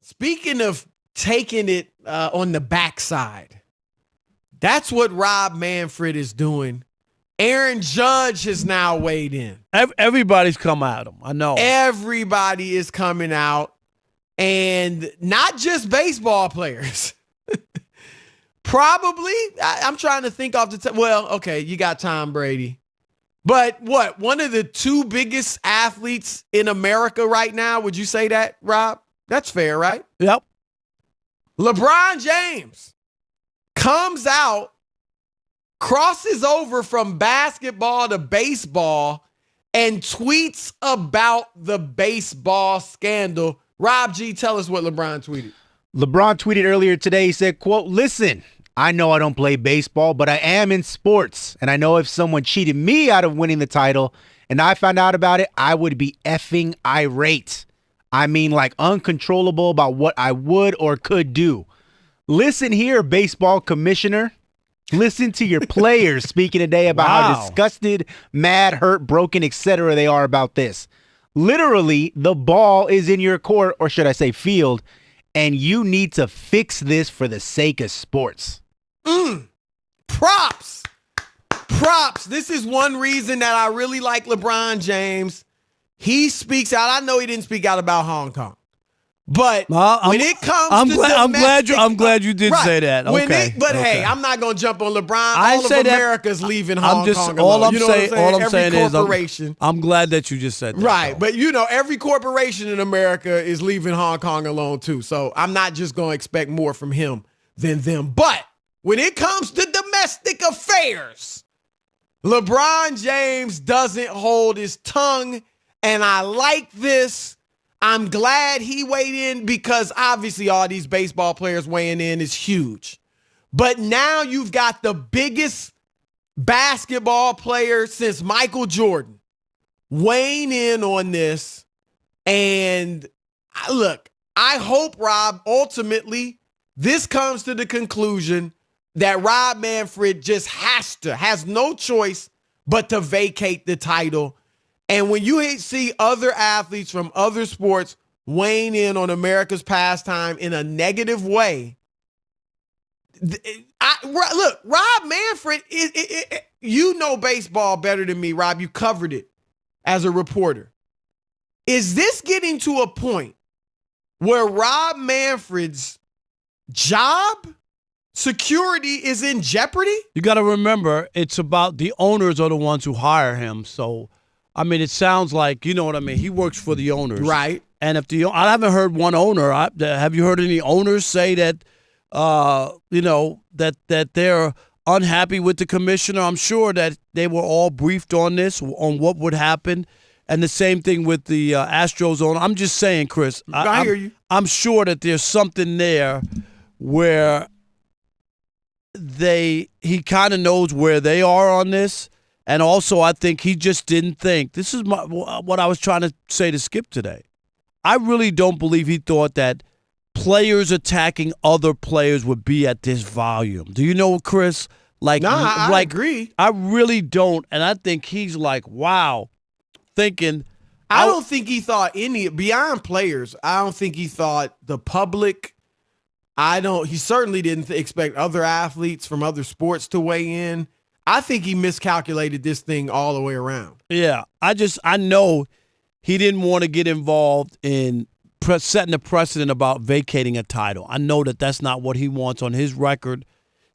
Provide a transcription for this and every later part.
Speaking of taking it on the backside, that's what Rob Manfred is doing. Aaron Judge has now weighed in. Everybody's come at him. I know. Everybody is coming out, and not just baseball players. Probably, I'm trying to think off the top. Well, okay, you got Tom Brady. But what, one of the two biggest athletes in America right now, would you say that, Rob? That's fair, right? Yep. LeBron James comes out, crosses over from basketball to baseball, and tweets about the baseball scandal. Rob G, tell us what LeBron tweeted. LeBron tweeted earlier today, he said, quote, "Listen, I know I don't play baseball, but I am in sports. And I know if someone cheated me out of winning the title and I found out about it, I would be effing irate. I mean, like uncontrollable about what I would or could do. Listen here, baseball commissioner. Listen to your players speaking today about how disgusted, mad, hurt, broken, etc. they are about this. Literally, the ball is in your court, or should I say field, and you need to fix this for the sake of sports." Props. This is one reason that I really like LeBron James. He speaks out. I know he didn't speak out about Hong Kong, but when it comes I'm glad you did say that. Okay. Hey, I'm not gonna jump on LeBron. All of America's leaving Hong Kong alone. All I'm saying is I'm glad that you just said that. Right, but every corporation in America is leaving Hong Kong alone too. So I'm not just gonna expect more from him than them. But when it comes to domestic affairs, LeBron James doesn't hold his tongue, and I like this. I'm glad he weighed in because obviously all these baseball players weighing in is huge. But now you've got the biggest basketball player since Michael Jordan weighing in on this. And look, I hope, Rob, ultimately this comes to the conclusion that Rob Manfred just has no choice but to vacate the title. And when you see other athletes from other sports weighing in on America's pastime in a negative way, look, Rob Manfred, you know baseball better than me, Rob. You covered it as a reporter. Is this getting to a point where Rob Manfred's job security is in jeopardy? You got to remember, it's about the owners are the ones who hire him. So, I mean, it sounds like, you know what I mean? He works for the owners. Right. And if I haven't heard one owner, have you heard any owners say that, that they're unhappy with the commissioner? I'm sure that they were all briefed on this, on what would happen. And the same thing with the Astros owner. I'm just saying, Chris. I hear you. I'm sure that there's something there where he kind of knows where they are on this. And also, I think he just didn't think. This is what I was trying to say to Skip today. I really don't believe he thought that players attacking other players would be at this volume. Do you know, Chris? I agree. I really don't. And I think he's like, wow, thinking. I don't think he thought beyond players. I don't think he thought the public. He certainly didn't expect other athletes from other sports to weigh in. I think he miscalculated this thing all the way around. Yeah, I know he didn't want to get involved in setting a precedent about vacating a title. I know that that's not what he wants on his record.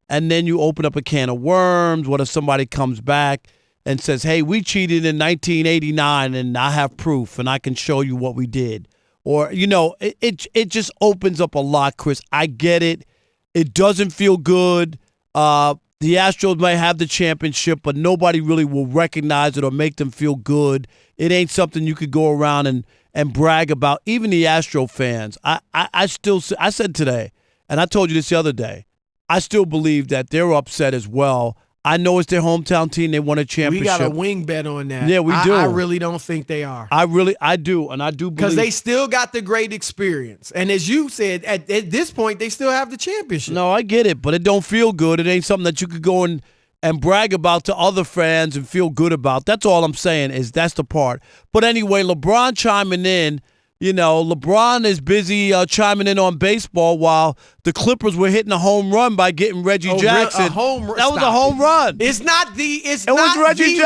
And then you open up a can of worms. What if somebody comes back and says, hey, we cheated in 1989 and I have proof and I can show you what we did? Or, it just opens up a lot, Chris. I get it. It doesn't feel good. The Astros might have the championship, but nobody really will recognize it or make them feel good. It ain't something you could go around and brag about. Even the Astro fans, I said today, and I told you this the other day, I still believe that they're upset as well. I know it's their hometown team. They won a championship. We got a wing bet on that. Yeah, we do. I really don't think they are. I do, and I do believe. Because they still got the great experience. And as you said, at this point, they still have the championship. No, I get it, but it don't feel good. It ain't something that you could go and brag about to other fans and feel good about. That's all I'm saying is that's the part. But anyway, LeBron chiming in LeBron is busy chiming in on baseball while the Clippers were hitting a home run by getting Reggie Jackson. A home run. That was a home run. It's not the. It was Reggie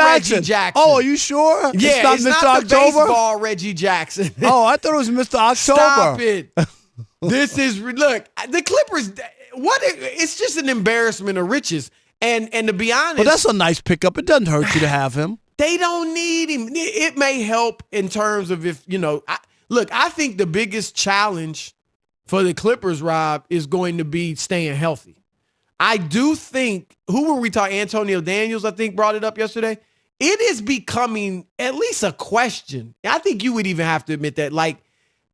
Jackson. Oh, are you sure? Yeah, it's not Mr. the October? baseball Reggie Jackson. Oh, I thought it was Mr. October. Stop it. This is look. The Clippers. It's just an embarrassment of riches. And to be honest, but that's a nice pickup. It doesn't hurt you to have him. They don't need him. It may help in terms of if I think the biggest challenge for the Clippers, Rob, is going to be staying healthy. I do think, who were we talking? Antonio Daniels, I think, brought it up yesterday. It is becoming at least a question. I think you would even have to admit that, like,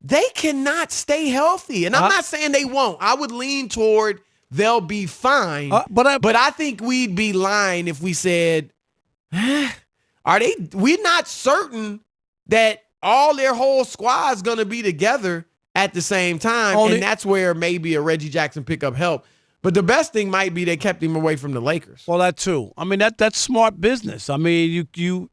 they cannot stay healthy. And I'm not saying they won't. I would lean toward they'll be fine. But I think we'd be lying if we said, we're not certain that all their whole squad's going to be together at the same time. And that's where maybe a Reggie Jackson pickup helped. But the best thing might be they kept him away from the Lakers. Well, that too. I mean, that's smart business. I mean, you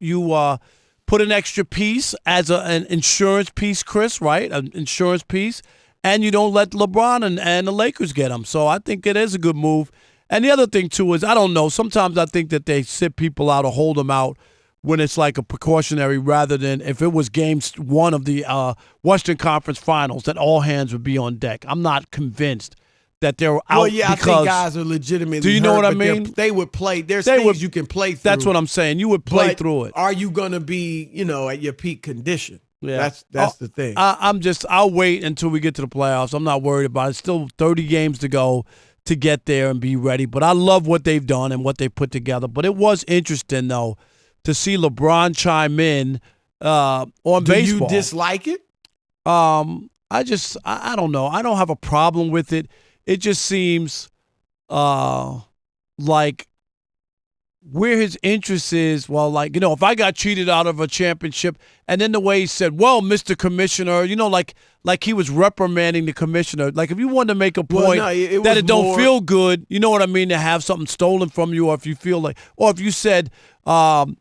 put an extra piece as an insurance piece, Chris, right? An insurance piece. And you don't let LeBron and the Lakers get him. So I think it is a good move. And the other thing, too, is I don't know. Sometimes I think that they sit people out or hold them out when it's like a precautionary rather than if it was game one of the Western Conference Finals that all hands would be on deck. I'm not convinced that they're out. Well, yeah, I think guys are legitimately do you know what I mean? They would play. There's things you can play through. That's what I'm saying. You would play through it. Are you going to be, at your peak condition? Yeah. That's the thing. I'll wait until we get to the playoffs. I'm not worried about it. Still 30 games to go to get there and be ready. But I love what they've done and what they put together. But it was interesting, though, to see LeBron chime in on baseball. Do you dislike it? I don't know. I don't have a problem with it. It just seems like where his interest is, if I got cheated out of a championship, and then the way he said, well, Mr. Commissioner, like he was reprimanding the commissioner. Like if you wanted to make a point that it don't feel good, you know what I mean, to have something stolen from you, or if you feel like, or if you said, I'm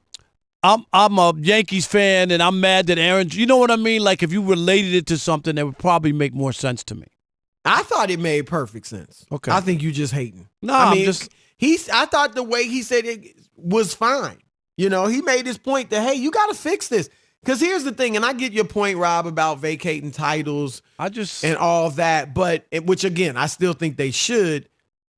a Yankees fan and I'm mad that Aaron, you know what I mean? Like if you related it to something, that would probably make more sense to me. I thought it made perfect sense. Okay. I think you just hating. No, I thought the way he said it was fine. He made his point that, hey, you got to fix this. Because here's the thing, and I get your point, Rob, about vacating titles and all that, but which, again, I still think they should.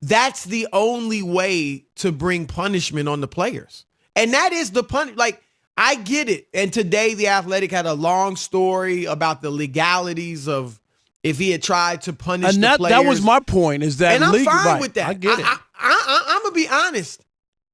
That's the only way to bring punishment on the players. And that is the punishment. Like, I get it. And today, The Athletic had a long story about the legalities of if he had tried to punish the players. That was my point, is that and I'm fine with that. I get it. I'm going to be honest.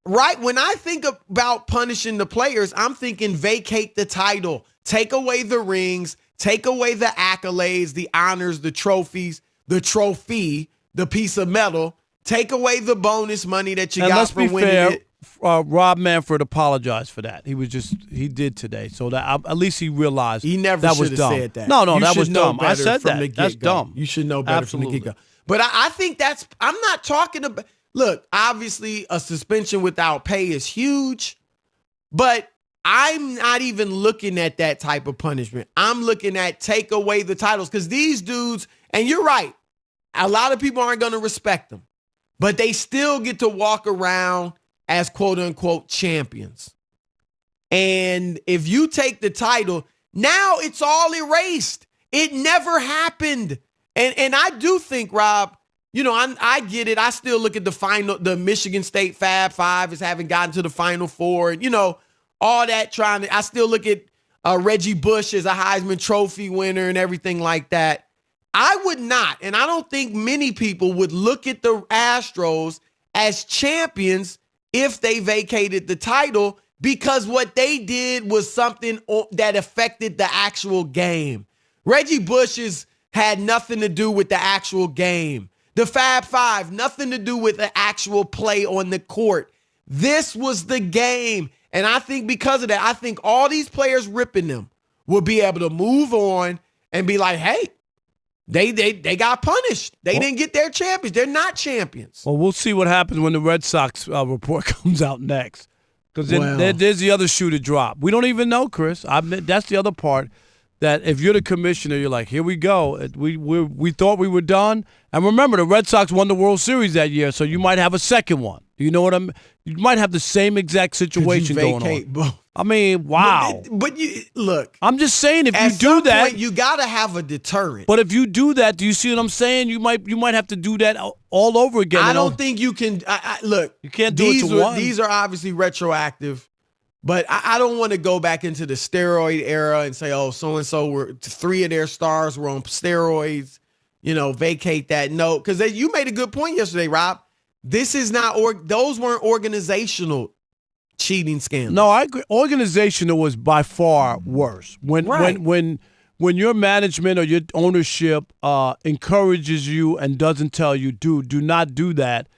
Right? When I think about punishing the players, I'm thinking vacate the title, take away the rings, take away the accolades, the honors, the trophies, the trophy, the piece of metal, take away the bonus money that you got for winning it. Rob Manfred apologized for that. He did today. So that at least he realized he never that was dumb. said that. No, that was dumb. I said that. That's dumb. You should know better from the get-go. But I think I'm not talking about, look, obviously a suspension without pay is huge, but I'm not even looking at that type of punishment. I'm looking at take away the titles because these dudes, and you're right, a lot of people aren't going to respect them, but they still get to walk around as quote unquote champions. And if you take the title, now it's all erased. It never happened. And I do think, Rob, I get it. I still look at the Michigan State Fab Five as having gotten to the Final Four. And, all that I still look at Reggie Bush as a Heisman Trophy winner and everything like that. I would not, and I don't think many people would look at the Astros as champions if they vacated the title, because what they did was something that affected the actual game. Reggie Bush's had nothing to do with the actual game. The Fab Five, nothing to do with the actual play on the court. This was the game. And I think because of that, I think all these players ripping them will be able to move on and be like, hey, they got punished. They didn't get their champions. They're not champions. Well, we'll see what happens when the Red Sox report comes out next. Because there's the other shoe to drop. We don't even know, Chris. That's the other part that if you're the commissioner, you're like, here we go. We thought we were done. And remember, the Red Sox won the World Series that year, so you might have a second one. You know what I mean? You might have the same exact situation going on. Both? I mean, wow. But you look. I'm just saying, if at you do that, point, you got to have a deterrent. But if you do that, do you see what I'm saying? You might have to do that all over again. I don't think you can. Look, you can't do it to one. These are obviously retroactive. But I don't want to go back into the steroid era and say, oh, so-and-so were 3 of their stars were on steroids, vacate that. No, because you made a good point yesterday, Rob. This is not, those weren't organizational cheating scandals. No, I agree. Organizational was by far worse. When your management or your ownership encourages you and doesn't tell you, do not do that,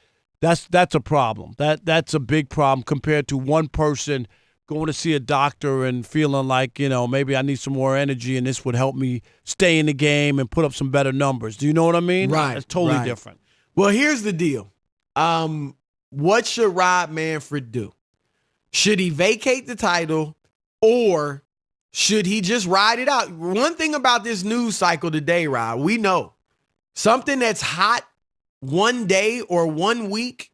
that's a problem. That's a big problem compared to one person going to see a doctor and feeling like, maybe I need some more energy and this would help me stay in the game and put up some better numbers. Do you know what I mean? Right. It's totally different. Well, here's the deal. What should Rob Manfred do? Should he vacate the title or should he just ride it out? One thing about this news cycle today, Rob, we know something that's hot one day or 1 week,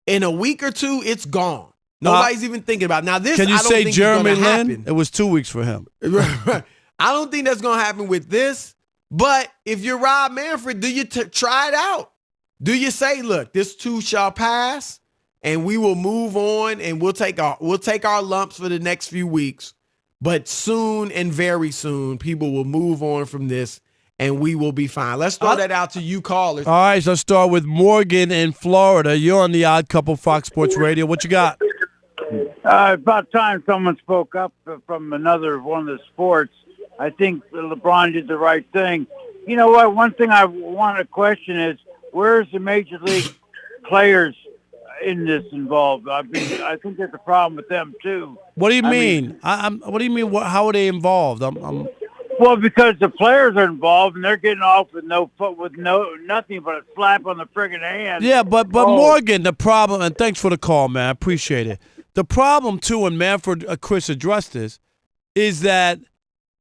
in a week or two, it's gone. Nobody's even thinking about it. Now, this, can you I don't say think Jeremy is gonna Lin? happen. It was 2 weeks for him. I don't think that's going to happen with this. But if you're Rob Manfred, do you try it out? Do you say, look, this too shall pass, and we will move on, and we'll take our lumps for the next few weeks, but soon and very soon, people will move on from this, and we will be fine. Let's throw that out to you callers. All right, so let's start with Morgan in Florida. You're on the Odd Couple Fox Sports Radio. What you got? About time someone spoke up from another one of the sports. I think LeBron did the right thing. You know what? One thing I want to question is, where's the major league players in this involved? I think there's a problem with them too. What do you mean? What do you mean? How are they involved? Well, because the players are involved and they're getting off with nothing but a slap on the friggin' hand. Yeah, but Morgan, the problem, and thanks for the call, man. I appreciate it. The problem too, and Manfred, Chris addressed this, is that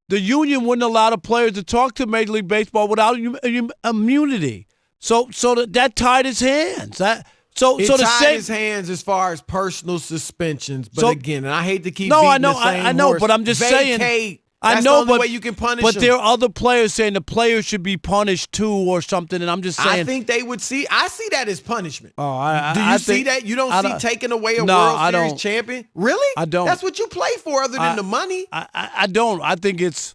the union wouldn't allow the players to talk to Major League Baseball without immunity. So that tied his hands. It tied his hands as far as personal suspensions. But again, and I hate to keep I know, horse. but I'm just saying. That's the only way you can punish but them. there are other players saying the players should be punished too or something, and I'm just saying. I think they would see. I see that as punishment. Oh, do you see that? You don't see taking away a World Series champion? Really? I don't. That's what you play for, other than the money. I don't. I think it's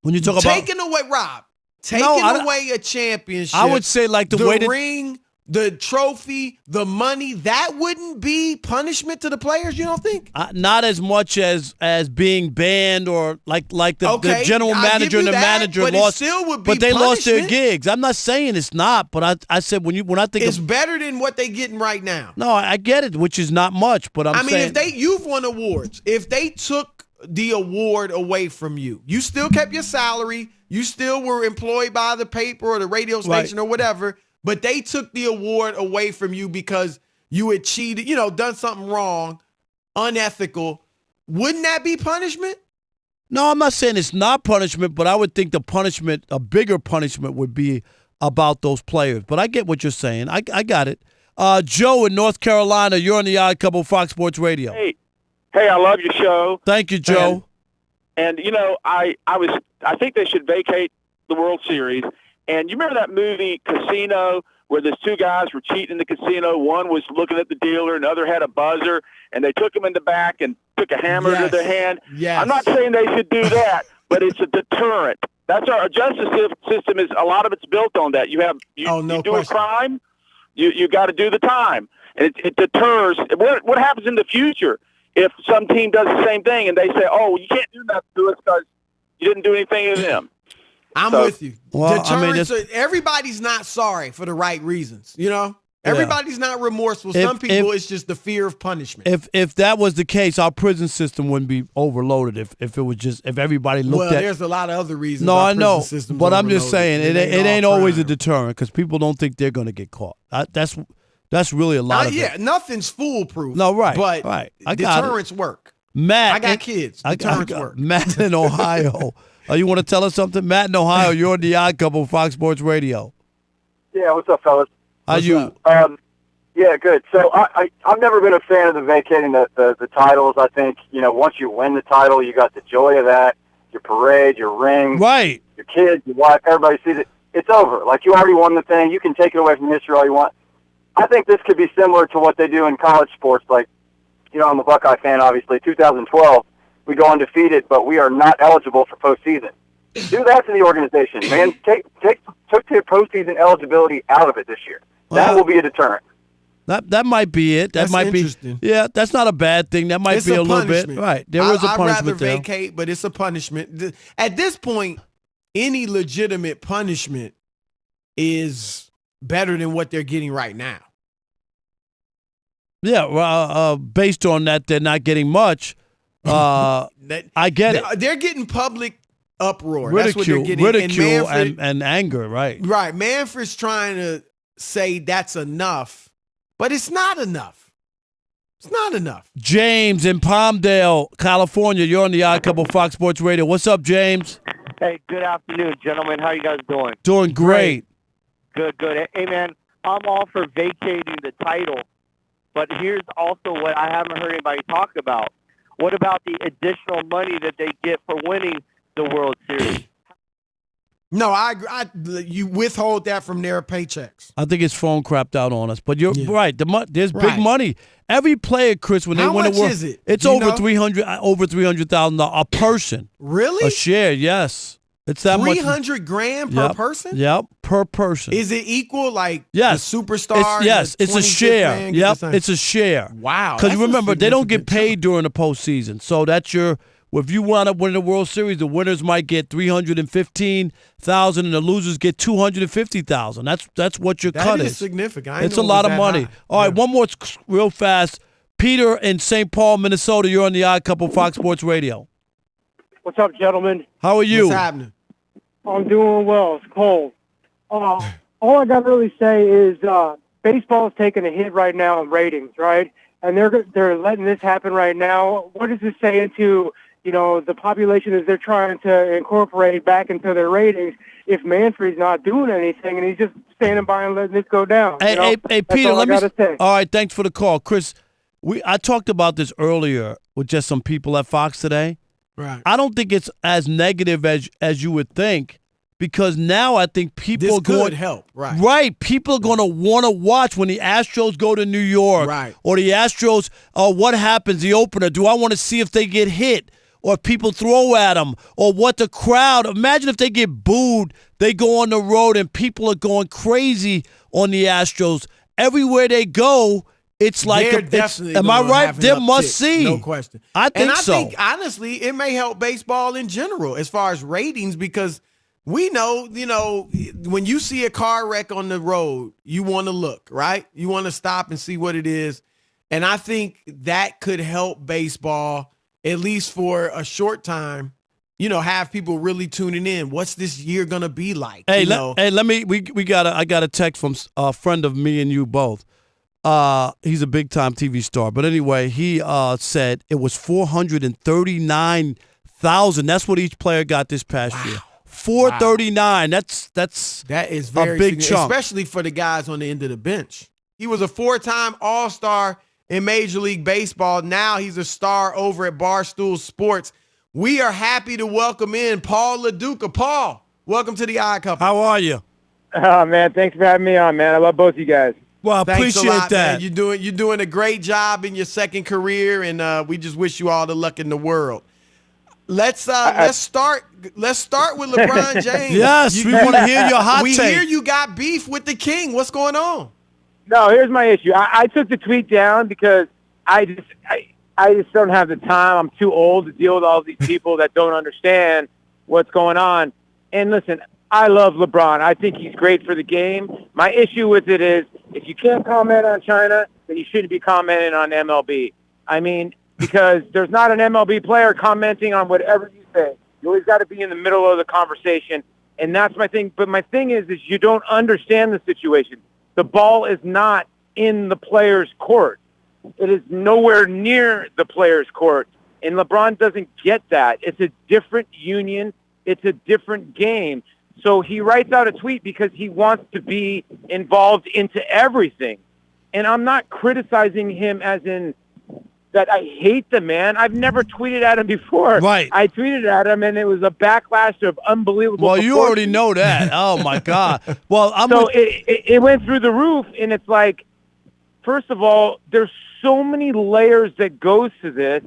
when you talk taking away Rob. Taking away a championship. I would say like the way ring, the trophy, the money, that wouldn't be punishment to the players, you don't think? Not as much as being banned or like the general manager and the manager but lost. It still would be but they punishment. lost their gigs. I'm not saying it's not, but I said when I think it's better than what they're getting right now. No, I get it, which is not much, but I mean, you've won awards. If they took the award away from you, you still kept your salary, you still were employed by the paper or the radio station or whatever. But they took the award away from you because you had cheated, done something wrong, unethical. Wouldn't that be punishment? No, I'm not saying it's not punishment, but I would think the punishment, a bigger punishment would be about those players. But I get what you're saying. I got it. Joe in North Carolina, you're on the Odd Couple Fox Sports Radio. Hey, I love your show. Thank you, Joe. And I think they should vacate the World Series. And you remember that movie Casino where these two guys were cheating in the casino? One was looking at the dealer and the other had a buzzer, and they took him in the back and took a hammer to their hand. Yes. I'm not saying they should do that, but it's a deterrent. That's our justice system is a lot of it's built on that. You do a crime, you got to do the time. And it deters. What happens in the future if some team does the same thing and they say, oh, you can't do that to us because you didn't do anything to them? I'm with you. Well, Deterrents, everybody's not sorry for the right reasons, Everybody's not remorseful. Some people, it's just the fear of punishment. If that was the case, our prison system wouldn't be overloaded. If it was just if everybody looked at. There's a lot of other reasons. No, I know, but I'm just saying it ain't always a deterrent because people don't think they're going to get caught. That's really a lot of it. Nothing's foolproof. No, right, but right. I got deterrents work. Matt, I got kids. Deterrents work. Matt in Ohio. You want to tell us something? Matt in Ohio, you're on the Odd Couple, Fox Sports Radio. Yeah, what's up, fellas? How you? Yeah, good. So I've never been a fan of the vacating the titles. I think, once you win the title, you got the joy of that, your parade, your ring, right? Your kids, your wife, everybody sees it. It's over. Like, you already won the thing. You can take it away from history all you want. I think this could be similar to what they do in college sports. Like, I'm a Buckeye fan, obviously. 2012, we go undefeated, but we are not eligible for postseason. Do that to the organization, man. Took the postseason eligibility out of it this year. That will be a deterrent. That might be it. That That's might be. interesting. Yeah, that's not a bad thing. That might be a little bit. Right. There is a punishment I'd rather there. vacate, but it's a punishment. At this point, any legitimate punishment is better than what they're getting right now. Yeah, well, based on that, they're not getting much. I get it. They're getting public uproar. Ridicule, That's what they're getting. and anger, right? Right. Manfred's trying to say that's enough, but it's not enough. It's not enough. James in Palmdale, California. You're on the Odd Couple, Fox Sports Radio. What's up, James? Hey, good afternoon, gentlemen. How are you guys doing? Doing great. Good. Hey, man, I'm all for vacating the title, but here's also what I haven't heard anybody talk about. What about the additional money that they get for winning the World Series? No, you withhold that from their paychecks. I think it's phone crapped out on us, but you're right. There's big money. Every player, Chris, when they win a World, is it? It's over $300,000 a person. Really? A share, yes. It's that much. $300,000 per person? Yep, per person. Is it equal the superstar? It's a share. Yep, it's a share. Wow. Because remember, they don't get paid during the postseason. So that's if you wind up winning the World Series, the winners might get $315,000 and the losers get $250,000. That's what your cut is. That is significant. It's a lot of money. High. All right, one more real fast. Peter in St. Paul, Minnesota. You're on the Odd Couple, Fox Sports Radio. What's up, gentlemen? How are you? What's happening? I'm doing well. It's cold. All I got to really say is baseball is taking a hit right now in ratings, right? And they're letting this happen right now. What does this say into the population as they're trying to incorporate back into their ratings if Manfred's not doing anything and he's just standing by and letting this go down? Hey, Peter, all right, thanks for the call. Chris, I talked about this earlier with just some people at Fox today. Right. I don't think it's as negative as you would think because now I think people this are going could help. Right. Right. People are going to want to watch when the Astros go to New York. Right. Or the Astros, what happens, the opener. Do I want to see if they get hit? Or if people throw at them, or what the crowd. Imagine if they get booed, they go on the road and people are going crazy on the Astros. Everywhere they go, it's like am I right? They're must see. No question. I think honestly, it may help baseball in general as far as ratings because we know, when you see a car wreck on the road, you want to look, right? You want to stop and see what it is. And I think that could help baseball at least for a short time, have people really tuning in. What's this year gonna be like? Hey, I got a text from a friend of me and you both. He's a big time TV star, but anyway, he said it was 439,000. That's what each player got this past year. 439. That is very a big chunk, especially for the guys on the end of the bench. He was a 4-time All-Star in Major League Baseball. Now he's a star over at Barstool Sports. We are happy to welcome in Paul Lo Duca. Paul, welcome to the Odd Couple. How are you? Oh, man, thanks for having me on, man. I love both of you guys. Well, I appreciate that. Man. You're doing a great job in your second career, and we just wish you all the luck in the world. Let's start with LeBron James. Yes, we want to hear your hot take. We hear you got beef with the king. What's going on? No, here's my issue. I took the tweet down because I just don't have the time. I'm too old to deal with all these people that don't understand what's going on. And listen, I love LeBron. I think he's great for the game. My issue with it is if you can't comment on China, then you shouldn't be commenting on MLB. I mean, because there's not an MLB player commenting on whatever you say. You always got to be in the middle of the conversation. And that's my thing. But my thing is you don't understand the situation. The ball is not in the player's court. It is nowhere near the player's court. And LeBron doesn't get that. It's a different union. It's a different game. So he writes out a tweet because he wants to be involved into everything. And I'm not criticizing him as in that I hate the man. I've never tweeted at him before. Right. I tweeted at him, and it was a backlash of unbelievable Well, you already proportions. know that. Oh, my God. Well, it went through the roof, and it's like, first of all, there's so many layers that goes to this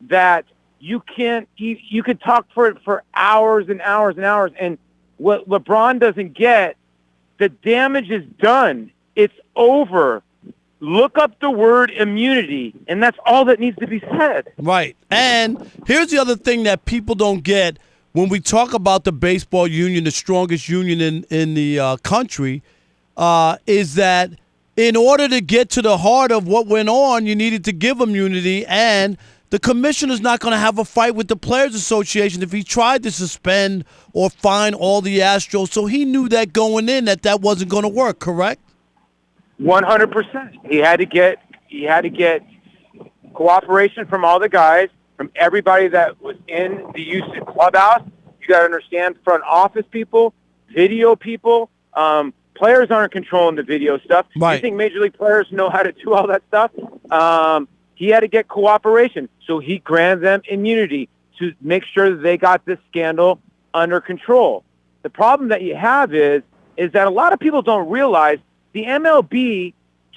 that you could talk for hours and hours and hours. And what LeBron doesn't get, the damage is done. It's over. Look up the word immunity, and that's all that needs to be said. Right. And here's the other thing that people don't get when we talk about the baseball union, the strongest union in the country, is that in order to get to the heart of what went on, you needed to give immunity, and the commissioner's not going to have a fight with the Players Association if he tried to suspend or fine all the Astros. So he knew that going in that wasn't going to work, correct? 100%. He had to get cooperation from all the guys, from everybody that was in the Houston clubhouse. You got to understand front office people, video people. Players aren't controlling the video stuff. Right. You think Major League players know how to do all that stuff? He had to get cooperation, so he granted them immunity to make sure that they got this scandal under control. The problem that you have is that a lot of people don't realize the MLB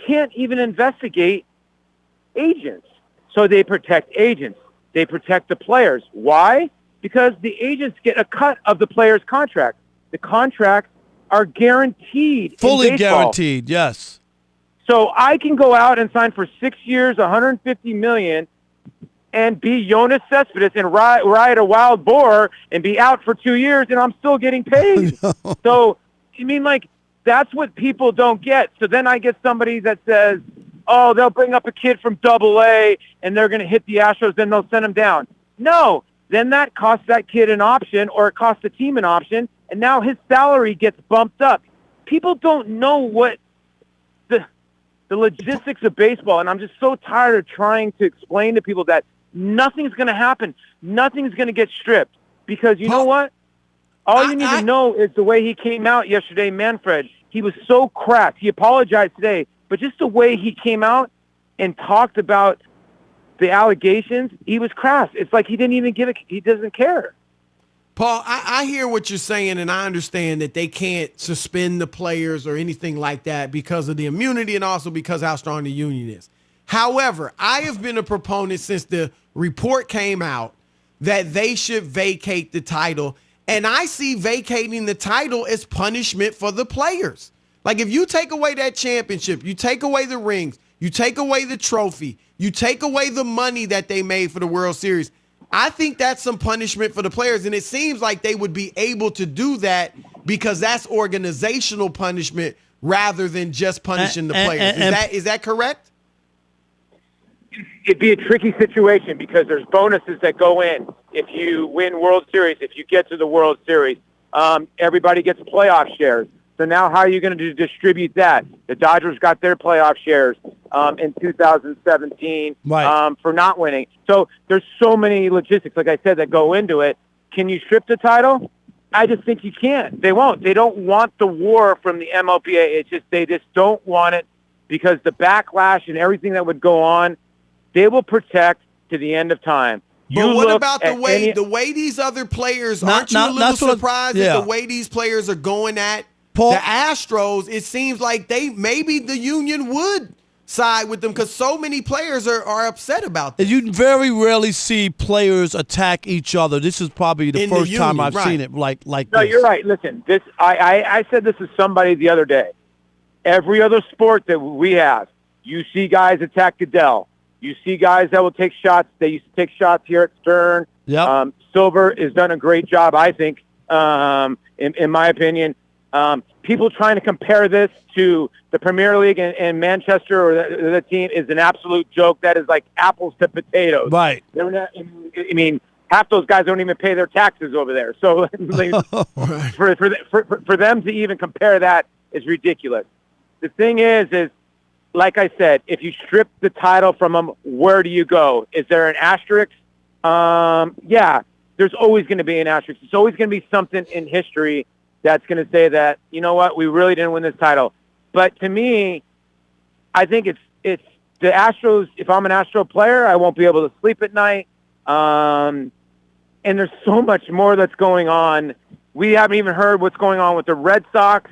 can't even investigate agents. So they protect agents. They protect the players. Why? Because the agents get a cut of the player's contract. The contracts are guaranteed. Fully in baseball. guaranteed, yes. So I can go out and sign for 6 years, $150 million, and be Jonas Cespedes and ride a wild boar and be out for 2 years, and I'm still getting paid. So, I mean, like, that's what people don't get. So then I get somebody that says, oh, they'll bring up a kid from AA, and they're going to hit the Astros, then they'll send him down. No, then that costs that kid an option, or it costs the team an option, and now his salary gets bumped up. People don't know what the logistics of baseball, and I'm just so tired of trying to explain to people that nothing's going to happen. Nothing's going to get stripped because you know what? All you need to know is the way he came out yesterday, Manfred. He was so crass. He apologized today, but just the way he came out and talked about the allegations, he was crass. It's like he didn't even give it. He doesn't care. Paul, I hear what you're saying, and I understand that they can't suspend the players or anything like that because of the immunity and also because how strong the union is. However, I have been a proponent since the report came out that they should vacate the title, and I see vacating the title as punishment for the players. Like, if you take away that championship, you take away the rings, you take away the trophy, you take away the money that they made for the World Series, I think that's some punishment for the players, and it seems like they would be able to do that because that's organizational punishment rather than just punishing the players. Is that correct? It'd be a tricky situation because there's bonuses that go in if you win World Series, if you get to the World Series. Everybody gets playoff shares. So now how are you going to distribute that? The Dodgers got their playoff shares in 2017 for not winning. So there's so many logistics, like I said, that go into it. Can you strip the title? I just think you can't. They won't. They don't want the war from the MLBA. They just don't want it because the backlash and everything that would go on, they will protect to the end of time. But what about the way these other players, aren't you a little surprised at the way these players are going at Paul, the Astros? It seems like maybe the union would side with them because so many players are upset about this. You very rarely see players attack each other. This is probably the first time I've seen it like this. No, you're right. Listen, I said this to somebody the other day. Every other sport that we have, you see guys attack Goodell. You see guys that will take shots. They used to take shots here at Stern. Yep. Silver has done a great job, I think, in my opinion. People trying to compare this to the Premier League in Manchester or the team is an absolute joke. That is like apples to potatoes. Right. They're not, I mean, half those guys don't even pay their taxes over there. So for them to even compare that is ridiculous. The thing is like I said, if you strip the title from them, where do you go? Is there an asterisk? Yeah. there's always going to be an asterisk. It's always going to be something in history that's going to say that, you know what, we really didn't win this title. But to me, I think it's the Astros. If I'm an Astro player, I won't be able to sleep at night. And there's so much more that's going on. We haven't even heard what's going on with the Red Sox.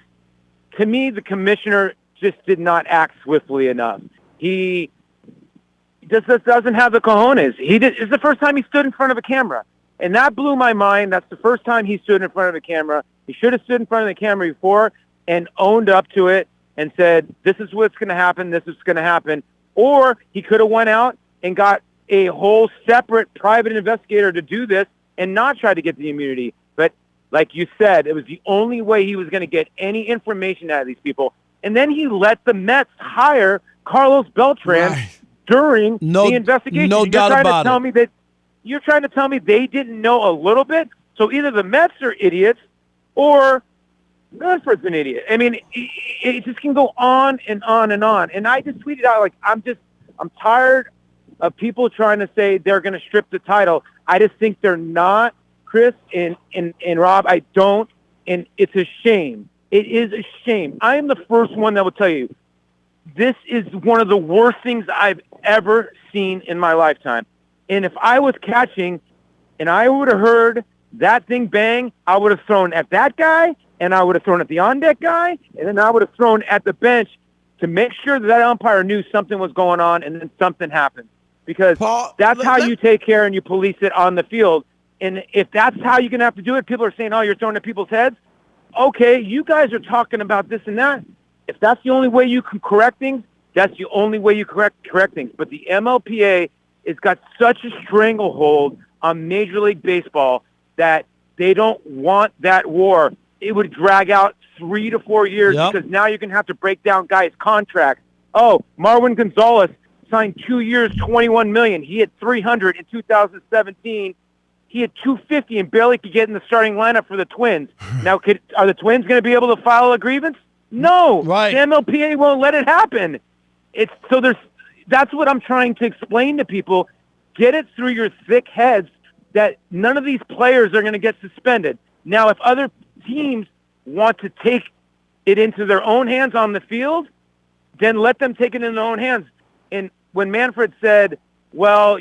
To me, the commissioner just did not act swiftly enough. He just doesn't have the cojones. It's the first time he stood in front of a camera, and that blew my mind. That's the first time he stood in front of a camera. He should have stood in front of the camera before and owned up to it and said, this is what's going to happen, this is going to happen. Or he could have went out and got a whole separate private investigator to do this and not try to get the immunity. But like you said, it was the only way he was going to get any information out of these people. And then he let the Mets hire Carlos Beltran during the investigation. No doubt about it. You're trying to tell me they didn't know a little bit? So either the Mets are idiots or Manfred's an idiot. I mean, it just can go on and on and on. And I just tweeted out, like, I'm tired of people trying to say they're going to strip the title. I just think they're not, Chris and Rob. I don't, and it's a shame. It is a shame. I am the first one that will tell you this is one of the worst things I've ever seen in my lifetime. And if I was catching and I would have heard that thing bang, I would have thrown at that guy, and I would have thrown at the on-deck guy, and then I would have thrown at the bench to make sure that umpire knew something was going on, and then something happened. Because that's how you take care and you police it on the field. And if that's how you're going to have to do it, people are saying, oh, you're throwing at people's heads. Okay, you guys are talking about this and that. If that's the only way you can correct things, that's the only way you correct things. But the MLPA has got such a stranglehold on Major League Baseball that they don't want that war. It would drag out 3 to 4 years because now you're going to have to break down guys' contracts. Oh, Marwin Gonzalez signed 2 years, $21 million. He had $300 in 2017. He had $250 and barely could get in the starting lineup for the Twins. Now, are the Twins going to be able to file a grievance? No. Right. The MLPA won't let it happen. That's what I'm trying to explain to people. Get it through your thick heads that none of these players are going to get suspended. Now, if other teams want to take it into their own hands on the field, then let them take it in their own hands. And when Manfred said, well,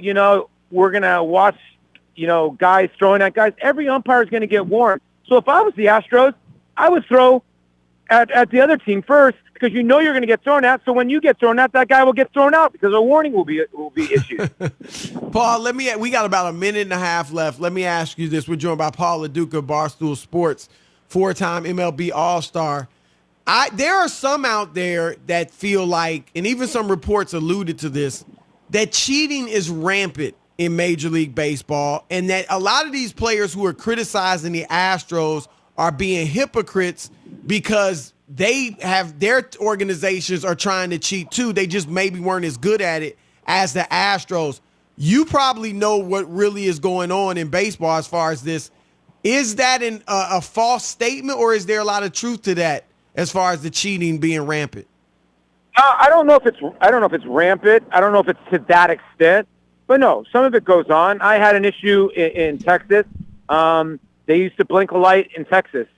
we're going to watch, guys throwing at guys, every umpire is going to get warned. So if I was the Astros, I would throw at the other team first because you're going to get thrown at. So when you get thrown at, that guy will get thrown out because a warning will be issued. Paul, we got about a minute and a half left. Let me ask you this. We're joined by Paul Lo Duca, Barstool Sports, 4-time MLB All-Star. There are some out there that feel like, and even some reports alluded to this, that cheating is rampant in Major League Baseball, and that a lot of these players who are criticizing the Astros are being hypocrites because they have their organizations are trying to cheat too. They just maybe weren't as good at it as the Astros. You probably know what really is going on in baseball as far as this. Is that a false statement, or is there a lot of truth to that as far as the cheating being rampant? I don't know if it's rampant. I don't know if it's to that extent. But no, some of it goes on. I had an issue in Texas. They used to blink a light in Texas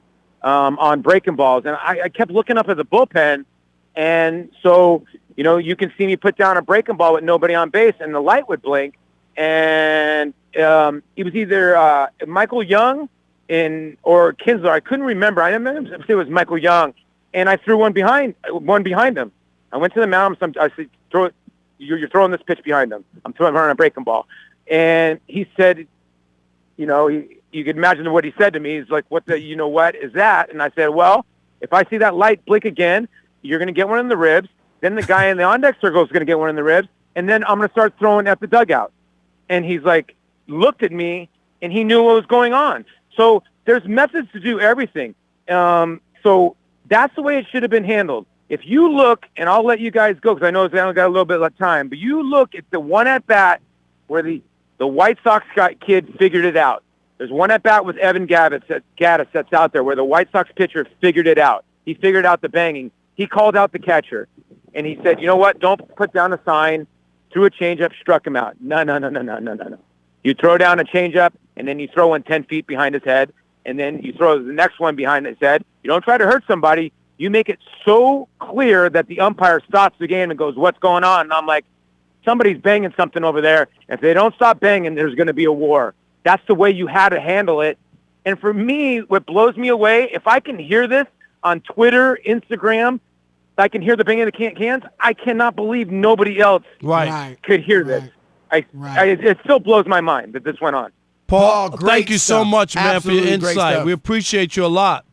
on breaking balls. And I kept looking up at the bullpen. And so, you can see me put down a breaking ball with nobody on base, and the light would blink. And it was either Michael Young or Kinsler. I couldn't remember. I remember it was Michael Young. And I threw one behind him. I went to the mound. I said, throw it. You're throwing this pitch behind him. I'm throwing a breaking ball. And he said, you could imagine what he said to me. He's like, what is that? And I said, well, if I see that light blink again, you're going to get one in the ribs. Then the guy in the on-deck circle is going to get one in the ribs. And then I'm going to start throwing at the dugout. And he's like, looked at me, and he knew what was going on. So there's methods to do everything. So that's the way it should have been handled. If you look, and I'll let you guys go because I know I only got a little bit of time, but you look at the one at-bat where the White Sox kid figured it out. There's one at-bat with Evan Gattis that's out there where the White Sox pitcher figured it out. He figured out the banging. He called out the catcher, and he said, you know what, don't put down a sign, threw a changeup, struck him out. No. You throw down a changeup, and then you throw one 10 feet behind his head, and then you throw the next one behind his head. You don't try to hurt somebody. You make it so clear that the umpire stops the game and goes, what's going on? And I'm like, somebody's banging something over there. If they don't stop banging, there's going to be a war. That's the way you had to handle it. And for me, what blows me away, if I can hear this on Twitter, Instagram, I can hear the banging of the cans, I cannot believe nobody else could hear this. It still blows my mind that this went on. Paul, great thank you so stuff. much, man, Absolutely for your great insight. stuff. We appreciate you a lot.